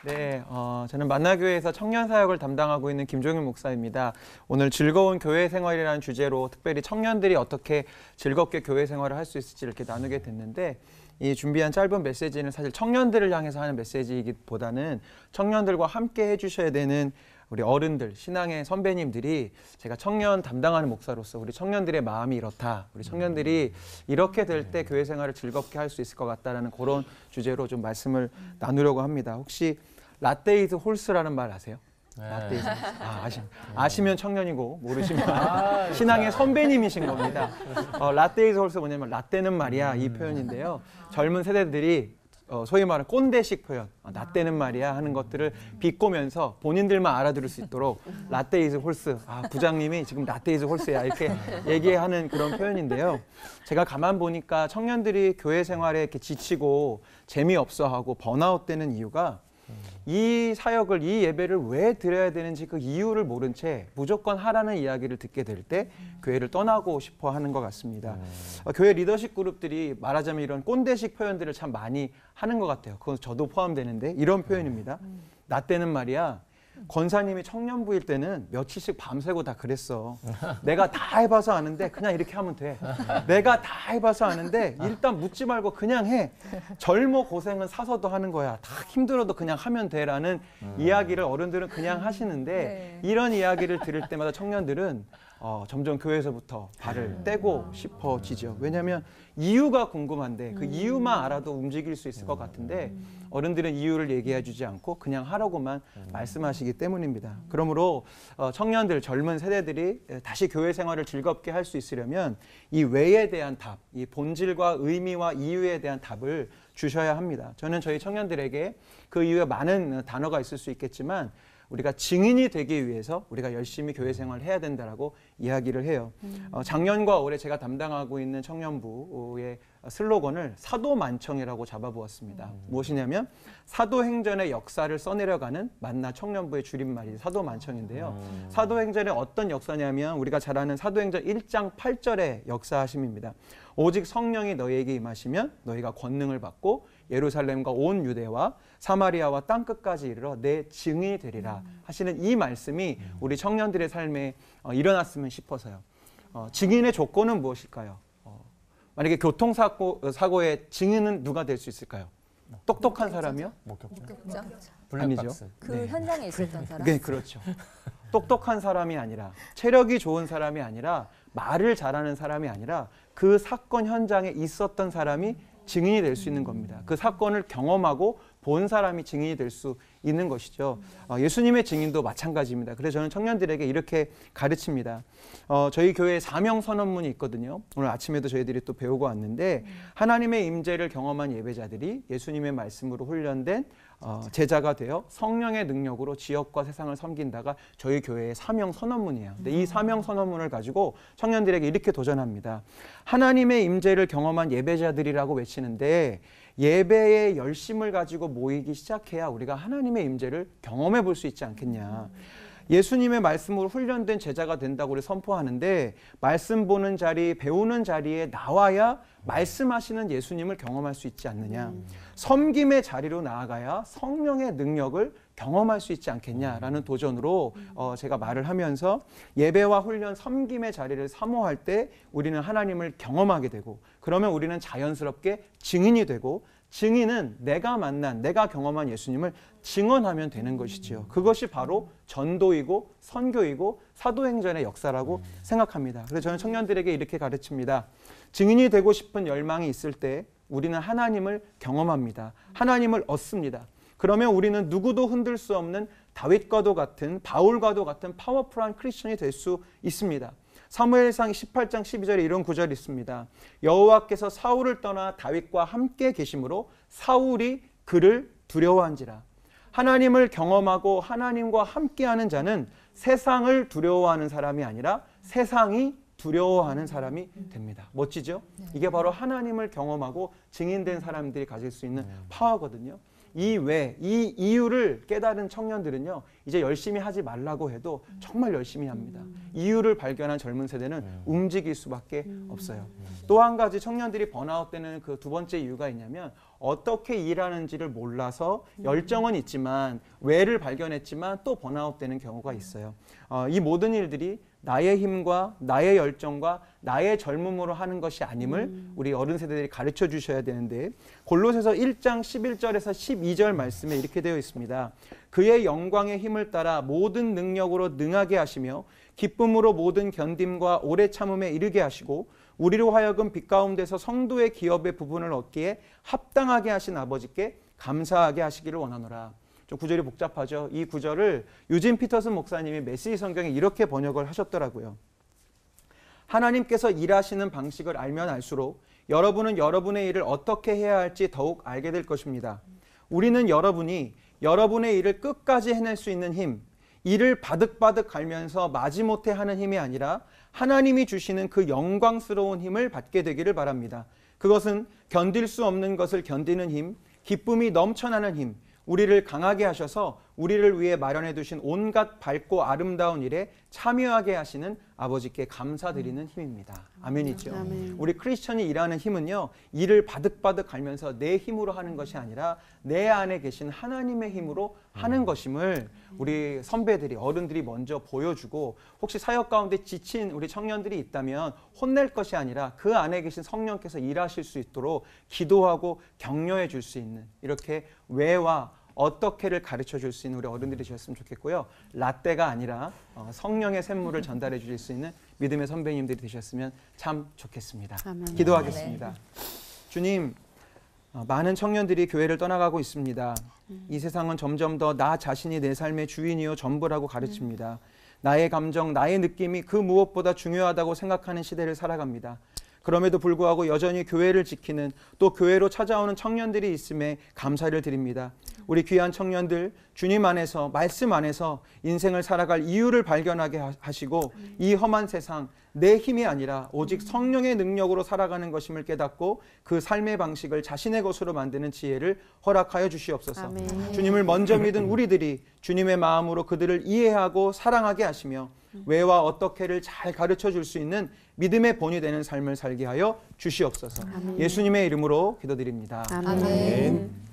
네, 저는 만나교회에서 청년 사역을 담당하고 있는 김종윤 목사입니다. 오늘 즐거운 교회 생활이라는 주제로 특별히 청년들이 어떻게 즐겁게 교회 생활을 할 수 있을지 이렇게 나누게 됐는데, 이 준비한 짧은 메시지는 사실 청년들을 향해서 하는 메시지이기보다는 청년들과 함께 해주셔야 되는 우리 어른들, 신앙의 선배님들이 제가 청년 담당하는 목사로서 우리 청년들의 마음이 이렇다, 우리 청년들이 이렇게 될 때 교회 생활을 즐겁게 할 수 있을 것 같다라는 그런 주제로 좀 말씀을 나누려고 합니다. 혹시 라떼 이즈 홀스라는 말 아세요? 네. 라떼 이즈 홀스. 아시면 청년이고 모르시면 신앙의 선배님이신 겁니다. 라떼 이즈 홀스 뭐냐면 라떼는 말이야 이 표현인데요. 젊은 세대들이 소위 말하는 꼰대식 표현, 라떼는 말이야 하는 것들을 비꼬면서 본인들만 알아들을 수 있도록 라떼 이즈 홀스, 부장님이 지금 라떼 이즈 홀스야 이렇게 얘기하는 그런 표현인데요. 제가 가만 보니까 청년들이 교회 생활에 이렇게 지치고 재미없어하고 번아웃 되는 이유가 이 사역을, 이 예배를 왜 드려야 되는지 그 이유를 모른 채 무조건 하라는 이야기를 듣게 될 때 교회를 떠나고 싶어 하는 것 같습니다. 교회 리더십 그룹들이 말하자면 이런 꼰대식 표현들을 참 많이 하는 것 같아요. 그건 저도 포함되는데 이런 표현입니다. 나 때는 말이야, 권사님이 청년부일 때는 며칠씩 밤새고 다 그랬어. 내가 다 해봐서 아는데 그냥 이렇게 하면 돼. 내가 다 해봐서 아는데 일단 묻지 말고 그냥 해. 젊어 고생은 사서도 하는 거야. 다 힘들어도 그냥 하면 돼라는 이야기를 어른들은 그냥 하시는데, 이런 이야기를 들을 때마다 청년들은 점점 교회에서부터 발을 떼고 싶어지죠. 왜냐하면 이유가 궁금한데 그 이유만 알아도 움직일 수 있을 것 같은데 어른들은 이유를 얘기해 주지 않고 그냥 하라고만 말씀하시기 때문입니다. 그러므로 청년들, 젊은 세대들이 다시 교회 생활을 즐겁게 할 수 있으려면 이 왜에 대한 답, 이 본질과 의미와 이유에 대한 답을 주셔야 합니다. 저는 저희 청년들에게 그 이유에 많은 단어가 있을 수 있겠지만 우리가 증인이 되기 위해서 우리가 열심히 교회 생활을 해야 된다라고 이야기를 해요. 작년과 올해 제가 담당하고 있는 청년부의 슬로건을 사도만청이라고 잡아보았습니다. 무엇이냐면 사도행전의 역사를 써내려가는 만나 청년부의 줄임말이 사도만청인데요. 사도행전의 어떤 역사냐면 우리가 잘 아는 사도행전 1장 8절의 역사하심입니다. 오직 성령이 너희에게 임하시면 너희가 권능을 받고 예루살렘과 온 유대와 사마리아와 땅끝까지 이르러 내 증인이 되리라 하시는 이 말씀이 우리 청년들의 삶에 일어났으면 싶어서요. 증인의 조건은 무엇일까요? 만약에 교통사고의 증인은 누가 될 수 있을까요? 똑똑한 사람이요? 목격자? 아니죠. 그 현장에 있었던 사람? 네, 그렇죠. 똑똑한 사람이 아니라, 체력이 좋은 사람이 아니라, 말을 잘하는 사람이 아니라 그 사건 현장에 있었던 사람이 증인이 될 수 있는 겁니다. 그 사건을 경험하고 본 사람이 증인이 될 수 있는 것이죠. 예수님의 증인도 마찬가지입니다. 그래서 저는 청년들에게 이렇게 가르칩니다. 저희 교회에 사명선언문이 있거든요. 오늘 아침에도 저희들이 또 배우고 왔는데, 하나님의 임재를 경험한 예배자들이 예수님의 말씀으로 훈련된 제자가 되어 성령의 능력으로 지역과 세상을 섬긴다가 저희 교회의 사명선언문이에요. 근데 이 사명선언문을 가지고 청년들에게 이렇게 도전합니다. 하나님의 임재를 경험한 예배자들이라고 외치는데, 예배의 열심을 가지고 모이기 시작해야 우리가 하나님의 임재를 경험해 볼 수 있지 않겠냐. 예수님의 말씀으로 훈련된 제자가 된다고 우리 선포하는데, 말씀 보는 자리, 배우는 자리에 나와야 말씀하시는 예수님을 경험할 수 있지 않느냐. 섬김의 자리로 나아가야 성령의 능력을 경험할 수 있지 않겠냐라는 도전으로 제가 말을 하면서, 예배와 훈련, 섬김의 자리를 사모할 때 우리는 하나님을 경험하게 되고, 그러면 우리는 자연스럽게 증인이 되고, 증인은 내가 만난, 내가 경험한 예수님을 증언하면 되는 것이지요. 그것이 바로 전도이고 선교이고 사도행전의 역사라고 생각합니다. 그래서 저는 청년들에게 이렇게 가르칩니다. 증인이 되고 싶은 열망이 있을 때 우리는 하나님을 경험합니다. 하나님을 얻습니다. 그러면 우리는 누구도 흔들 수 없는 다윗과도 같은, 바울과도 같은 파워풀한 크리스천이 될 수 있습니다. 사무엘상 18장 12절에 이런 구절이 있습니다. 여호와께서 사울을 떠나 다윗과 함께 계심으로 사울이 그를 두려워한지라. 하나님을 경험하고 하나님과 함께하는 자는 세상을 두려워하는 사람이 아니라 세상이 두려워하는 사람이 됩니다. 멋지죠? 이게 바로 하나님을 경험하고 증인된 사람들이 가질 수 있는 파워거든요. 이 이유를 깨달은 청년들은요, 이제 열심히 하지 말라고 해도 정말 열심히 합니다. 이유를 발견한 젊은 세대는 움직일 수밖에 없어요. 또 한 가지 청년들이 번아웃되는 그 두 번째 이유가 있냐면, 어떻게 일하는지를 몰라서 열정은 있지만 왜를 발견했지만 또 번아웃되는 경우가 있어요. 이 모든 일들이 나의 힘과 나의 열정과 나의 젊음으로 하는 것이 아님을 우리 어른 세대들이 가르쳐 주셔야 되는데, 골로새서 1장 11절에서 12절 말씀에 이렇게 되어 있습니다. 그의 영광의 힘을 따라 모든 능력으로 능하게 하시며 기쁨으로 모든 견딤과 오래 참음에 이르게 하시고 우리로 하여금 빛 가운데서 성도의 기업의 부분을 얻기에 합당하게 하신 아버지께 감사하게 하시기를 원하노라. 좀 구절이 복잡하죠. 이 구절을 유진 피터슨 목사님이 메시지 성경에 이렇게 번역을 하셨더라고요. 하나님께서 일하시는 방식을 알면 알수록 여러분은 여러분의 일을 어떻게 해야 할지 더욱 알게 될 것입니다. 우리는 여러분이 여러분의 일을 끝까지 해낼 수 있는 힘, 일을 바득바득 갈면서 마지못해 하는 힘이 아니라 하나님이 주시는 그 영광스러운 힘을 받게 되기를 바랍니다. 그것은 견딜 수 없는 것을 견디는 힘, 기쁨이 넘쳐나는 힘, 우리를 강하게 하셔서 우리를 위해 마련해 두신 온갖 밝고 아름다운 일에 참여하게 하시는 아버지께 감사드리는 힘입니다. 아멘이죠. 아멘. 우리 크리스천이 일하는 힘은요, 일을 바득바득 갈면서 내 힘으로 하는 것이 아니라 내 안에 계신 하나님의 힘으로 하는 것임을 우리 선배들이, 어른들이 먼저 보여주고, 혹시 사역 가운데 지친 우리 청년들이 있다면 혼낼 것이 아니라 그 안에 계신 성령께서 일하실 수 있도록 기도하고 격려해 줄 수 있는, 이렇게 왜와 어떻게를 가르쳐 줄 수 있는 우리 어른들이 되셨으면 좋겠고요. 라떼가 아니라 성령의 샘물을 전달해 주실 수 있는 믿음의 선배님들이 되셨으면 참 좋겠습니다. 아멘. 기도하겠습니다. 주님, 많은 청년들이 교회를 떠나가고 있습니다. 이 세상은 점점 더 나 자신이 내 삶의 주인이요 전부라고 가르칩니다. 나의 감정, 나의 느낌이 그 무엇보다 중요하다고 생각하는 시대를 살아갑니다. 그럼에도 불구하고 여전히 교회를 지키는, 또 교회로 찾아오는 청년들이 있음에 감사를 드립니다. 우리 귀한 청년들, 주님 안에서, 말씀 안에서 인생을 살아갈 이유를 발견하게 하시고 이 험한 세상, 내 힘이 아니라 오직 성령의 능력으로 살아가는 것임을 깨닫고 그 삶의 방식을 자신의 것으로 만드는 지혜를 허락하여 주시옵소서. 아멘. 주님을 먼저 믿은 우리들이 주님의 마음으로 그들을 이해하고 사랑하게 하시며 왜와 어떻게를 잘 가르쳐 줄 수 있는 믿음의 본이 되는 삶을 살게 하여 주시옵소서. 아멘. 예수님의 이름으로 기도드립니다. 아멘. 아멘.